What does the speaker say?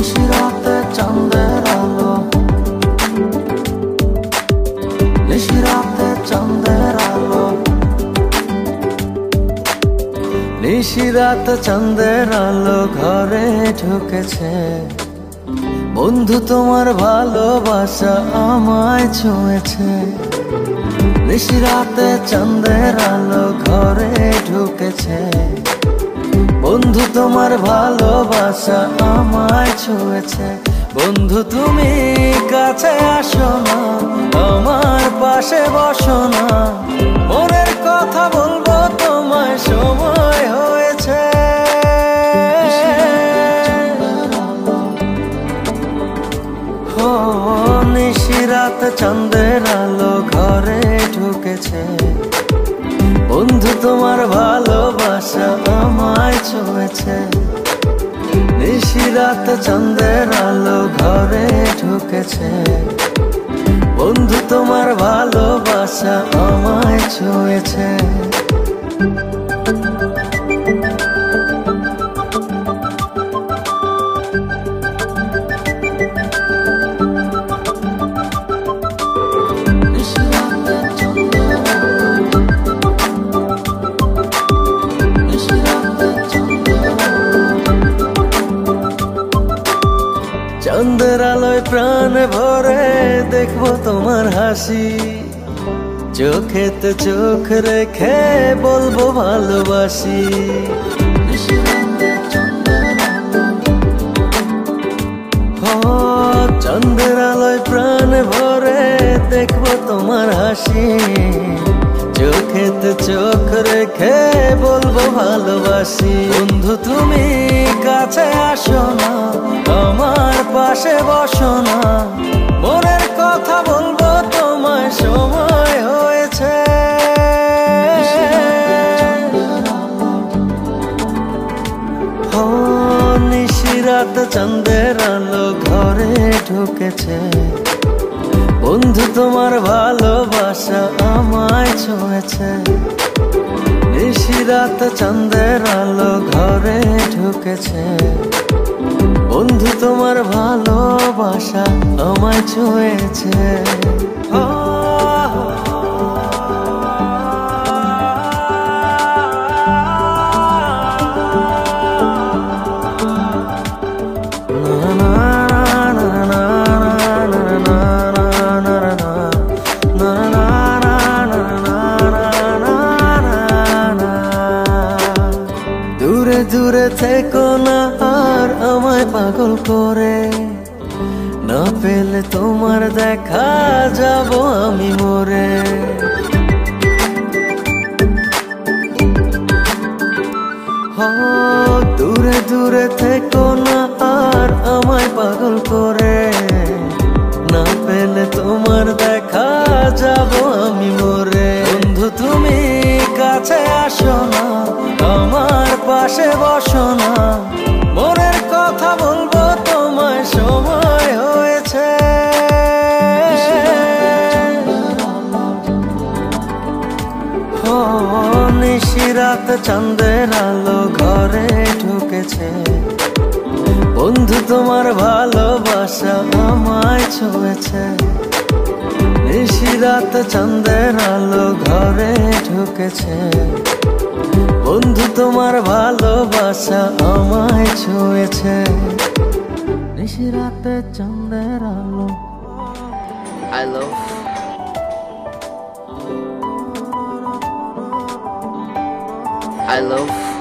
নিশিরাতে চাঁদের আলো, নিশিরাতে চাঁদের আলো, নিশিরাত চাঁদের আলো ঘরে ঢুকেছে। বন্ধু তোমার ভালোবাসা আমায় ছুঁয়েছে। নিশিরাতে চাঁদের আলো ঘরে ঢুকেছে। বন্ধু তোমার ভালোবাসা আমায় ছুঁয়েছে। বন্ধু তুমি কাছে আসো না, আমার পাশে বসো না, মনের কথা বলবো তোমায় সময় হয়েছে। ও নিশিরাত চাঁদের আলো ঘরে ঢুকেছে। বন্ধু তোমার ভালোবাসা আমায় ছুঁয়েছে। নিশিরাত চাঁদের আলো ঘরে ঢুকেছে। বন্ধু তোমার ভালোবাসা আমায় ছুঁয়েছে। চাঁদের আলোয় প্রাণ ভরে দেখবো তোমার হাসি, চোখেতে চোখ রেখে বলবো ভালোবাসি। চাঁদের আলোয় প্রাণ ভরে দেখবো তোমার হাসি, চোখেতে চোখ রেখে বলবো ভালোবাসি। বন্ধু তুমি কাছে আসো না, আমার পাশে বসো না, মনের কথা বলবো তোমায় সময় হয়েছে। ও নিশিরাত চাঁদের আলো ঘরে ঢুকেছে। বন্ধু তোমার ভালোবাসা আমায় ছুঁয়েছে। নিশিরাত চাঁদের আলো ঘরে ঢুকেছে। বন্ধু তোমার ভালোবাসা আমায় ছুঁয়েছে। দূরে দূরে থেকো না আর আমায় পাগল করে, না পেলে তোমার দেখা যাব আমি মরে। দূরে দূরে থেকো না আর আমায় পাগল করে, না পেলে তোমার দেখা যাব আমি মরে। বন্ধু তুমি কাছে আসো না, আমার পাশে বসো না, মনের কথা বলবো তোমায় সময় হয়েছে। ও নিশিরাত চাঁদের আলো ঘরে ঢুকেছে। বন্ধু তোমার ভালোবাসা আমায় ছুঁয়েছে। নিশিরাত চাঁদের আলো ঘরে ঢুকেছে। বন্ধু তোমার ভালোবাসা আমায় ছুঁয়েছে। নিশিরাতে চাঁদের আলো। I love I love